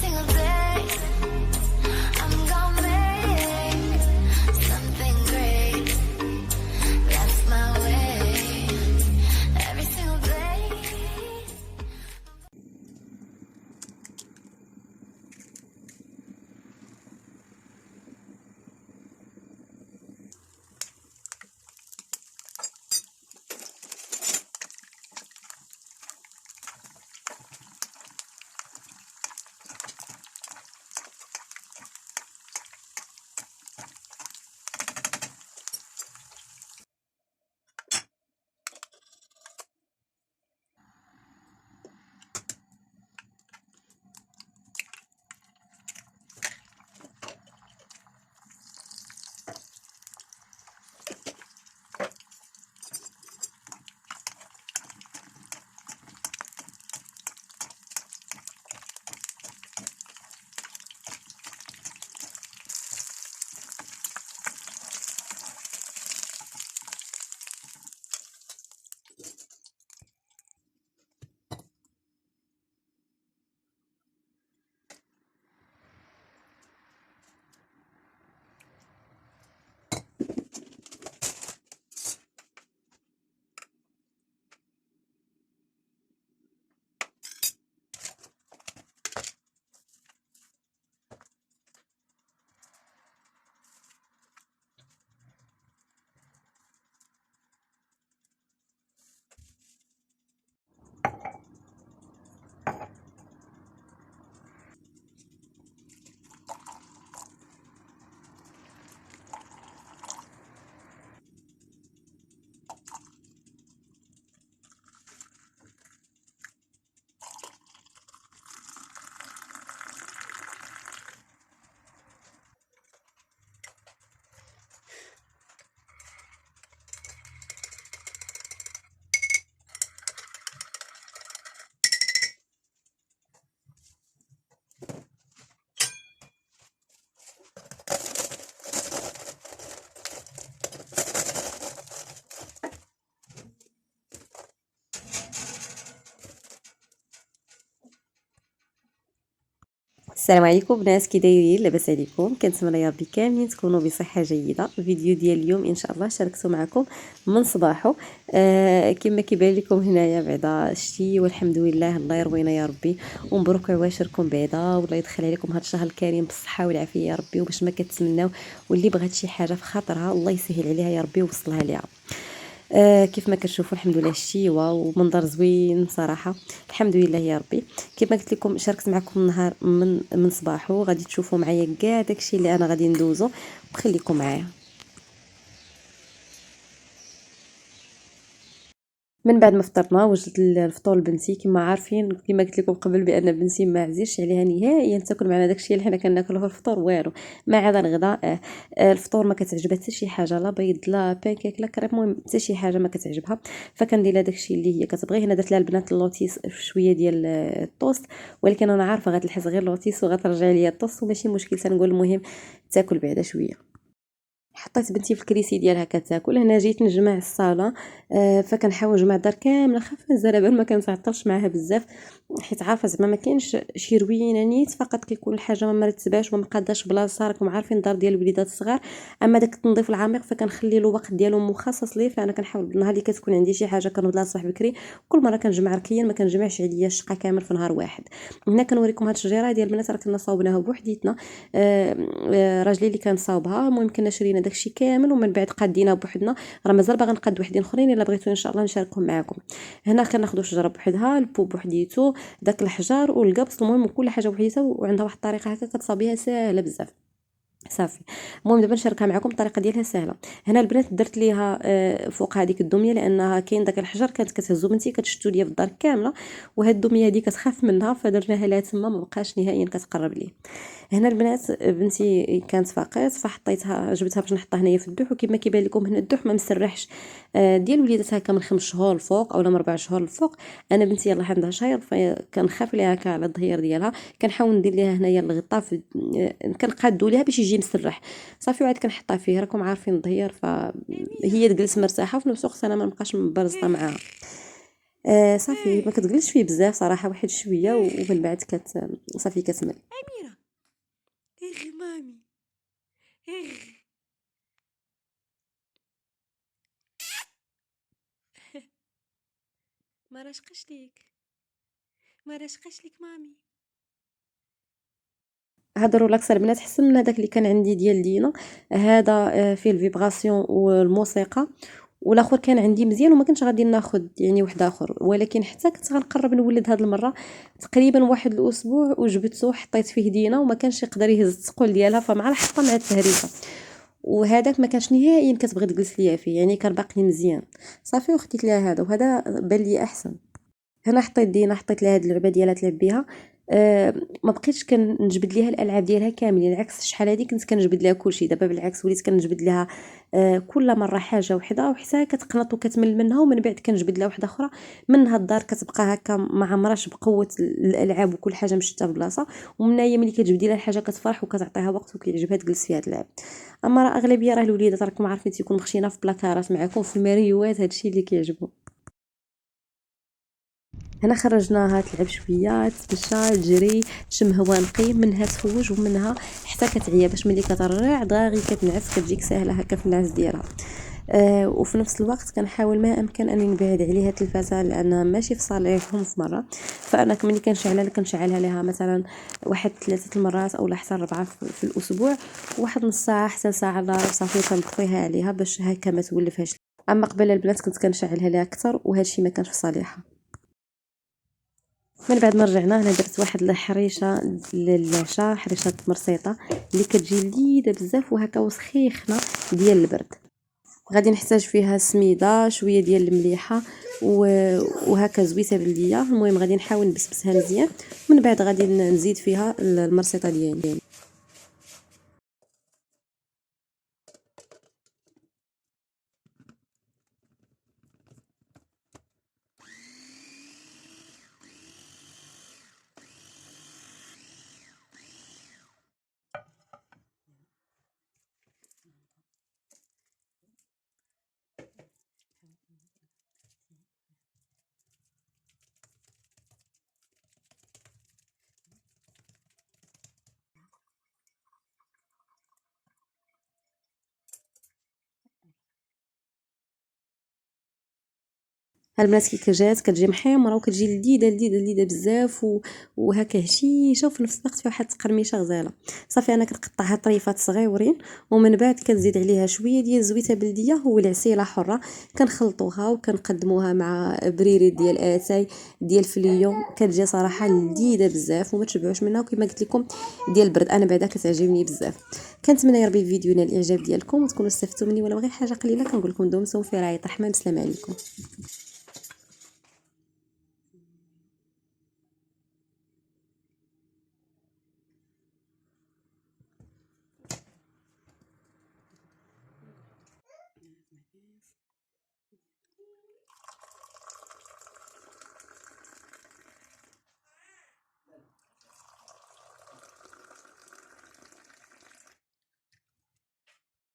single day I'm gonna make something great. That's my way. Every single day. السلام عليكم بنات، كي دايرين؟ لاباس عليكم؟ كنتمنى يا ربي كاملين تكونوا بصحه جيده. الفيديو ديال اليوم ان شاء الله شاركته معكم من صباحو. كما كيبان لكم هنايا بعدا شتي، والحمد لله الله يروينا يا ربي، ومبروك عواشركم بعدا، والله يدخل عليكم هذا الشهر الكريم بالصحه والعافيه يا ربي، وباش ما كتمناو، واللي بغات شي حاجه في خاطرها الله يسهل عليها يا ربي ويوصلها ليها. كيف ما كتشوفوا الحمد لله الشتيوه ومنظر زوين صراحه، الحمد لله يا ربي. كما قلت لكم شاركت معكم النهار من صباحو، غادي تشوفوا معايا كاع داكشي اللي انا غادي ندوزو، وخليكم معايا. من بعد ما فطرنا وجدت الفطور لبنتي. كما عارفين كما قلت لكم قبل بان بنتي ما عزيزش عليها نهائيا تاكل معنا داكشي اللي حنا كناكلوه في الفطور، والو ما عدا الغداء. الفطور ما كتعجبها حتى شي حاجه، لا بيض لا بانكيك لا كريم، المهم حتى شي حاجه ما كتعجبها، فكندير لها داكشي اللي هي كتبغي. هنا درت لها البنات اللوتيس شويه ديال الطوست، ولكن انا عارفه غتلحس غير اللوتيس وغترجع ليا الطوست، وماشي مشكل، تنقول المهم تاكل بعدا شويه. حطيت بنتي في الكريسي ديالها كتاكل. هنا جيت نجمع الصاله، فكنحاول نجمع الدار كامله خافه الزرابه ما كنتعطلش معاها بزاف، حيت عارفه زعما ما كاينش شي روينه نيت، فقط كيكون الحاجه ما مرتباش وما مقاداش بلاصه. راكم عارفين الدار ديال الوليدات الصغار، اما داك التنظيف العميق فكنخلي له وقت ديالو مخصص ليه. فانا كنحاول النهار اللي كتكون عندي شي حاجه كنوض لها الصباح بكري، كل مره كنجمع ركيا، ما كنجمعش عليا الشقه كامل في نهار واحد. هنا كنوريكم هاد الشجيره ديال البنات راه كنا صاوبناها بوحديتنا، راجلي اللي كان صاوبها. المهم كنا شرينا داكشي كامل ومن بعد قادينها بوحدنا، راه مازال باغا نقاد وحدين اخرين الا بغيتو ان شاء الله نشاركهم معكم. هنا كناخذوا الشجره بوحدها، البو بوحديتو، داك الحجر والقبص، المهم كل حاجه بوحديتها، وعندها واحد الطريقه هكا كتصاوبيها ساهله بزاف. صافي، المهم دابا نشاركها معكم الطريقه ديالها سهله. هنا البنات درت ليها فوق هذيك الدميه، لانها كاين داك الحجر كانت كتهزو بنتي كتشتو ليا في الدار كامله، وهاد الدميه هذه كتخاف منها، فدرناها لها تما ما بقاش نهائيا كتقرب ليه. هنا البنات بنتي كانت فاقيت، فحطيتها جبتها باش نحطها هنايا في الدوح، وكما كيبان لكم هنا الدوح ما مسرحش، ديال وليدات هكا من 5 شهور الفوق اولا من 4 شهور الفوق. انا بنتي يلاه عندها شهر، فكنخاف ليها هكا على الظهير ديالها، كنحاول ندير ليها هنايا الغطاء كنقادو ليها باش يجي مسرح صافي، وعاد كنحطها فيه. راكم عارفين الظهير فهي تجلس مرتاحه، وفي نفس الوقت انا ما نبقاش مبرزطه معاها. صافي ما كتقلش فيه بزاف صراحه، واحد شويه ومن بعد صافي كتمل. أميرة، مامي، ما رشقش ليك، ما رشقش ليك مامي. هاد الرولاكس البنات احسن من هذاك اللي كان عندي ديال دينا. هذا فيه الفيبراسيون والموسيقى، والاخر كان عندي مزيان وما كنتش غادي ناخذ يعني واحد اخر، ولكن حتى كنت غنقرب نولد هاد المره تقريبا واحد الاسبوع وجبدته حطيت فيه دينا وما كانش يقدر يهز الثقل ديالها، فمع الحطه مع التهريسه. وهذاك ما كانش نهائيا كتبغي تجلس ليا فيه، يعني كان باقي مزيان صافي، وخديت ليها هذا وهذا بان لي احسن. هنا حطيت دينا، حطيت لها هاد اللعبه ديالها تلعب بها. ما بقيتش كنجبد ليها الالعاب ديالها كاملين، العكس شحال هادي كنت كنجبد ليها كلشي، دابا بالعكس وليت كنجبد لها كل مره حاجه وحده، وحتى كتقنط وكتمل منها، ومن بعد كنجبد لها وحده اخرى منها الدار كتبقى هكا ما عمرهاش بقوه الالعاب وكل حاجه مشيتها في بلاصه، ومن هي ملي كتجبدي لها الحاجه كتفرح وكتعطيها وقت وكيعجبها تجلس فيها تلعب. اما راه اغلبيه راه الوليدات راكم عارفين تيكون مخشينا في بلاكارات معاكم في الماريوات، هادشي اللي كيعجبهم. هنا خرجناها تلعب شويه تتمشى تجري تشم هوا نقي، منها تفوج ومنها حتى كتعيا باش ملي كترعع دغيا كتنعس كتجيك ساهله هكا في النعاس ديالها. وفي نفس الوقت كنحاول ما امكن اني نبعد عليها التلفازه لانها ماشي في صالحهم في مره، فانا ملي كنشعلها لها مثلا واحد 3 المرات او حتى 4 في الاسبوع، واحد نص ساعه حتى ساعه الا ربع صافي كنطفيها عليها باش هكا ما تولفهاش. اما قبل البنات كنت كنشعلها لها اكثر وهادشي ما كانش في صالحها. من بعد ما رجعنا هنا درت واحد الحريشه للعشاء، حريشه مرسيطه اللي كتجي لذيذه بزاف وهكا وسخيخنه ديال البرد. غادي نحتاج فيها سميده شويه ديال المليحه وهكا زويته بلديه. المهم غادي نحاول نبسبسها مزيان، من بعد غادي نزيد فيها المرسيطه ديالي. البنات كي كجات كتجي محمره وكتجي لذيذه لذيذه لذيذه بزاف وهكا هشيشه وفي نفس الوقت فيها واحد التقرميشه غزاله. صافي انا كنقطعها طريفات صغيورين، ومن بعد كنزيد عليها شويه ديال زويته بلديه والعسيله حره، كنخلطوها وكنقدموها مع بريري ديال اتاي ديال فليو، كتجي صراحه لذيذه بزاف وما تشبعوش منها، وكما قلت لكم ديال البرد انا بعدا كتعجبني بزاف. كنتمنى يا ربي الفيديو ينال الاعجاب ديالكم وتكونوا استفدتوا مني، ولا غير حاجه قليله كنقول لكم دمتم في رعايه الرحمن. السلام عليكم.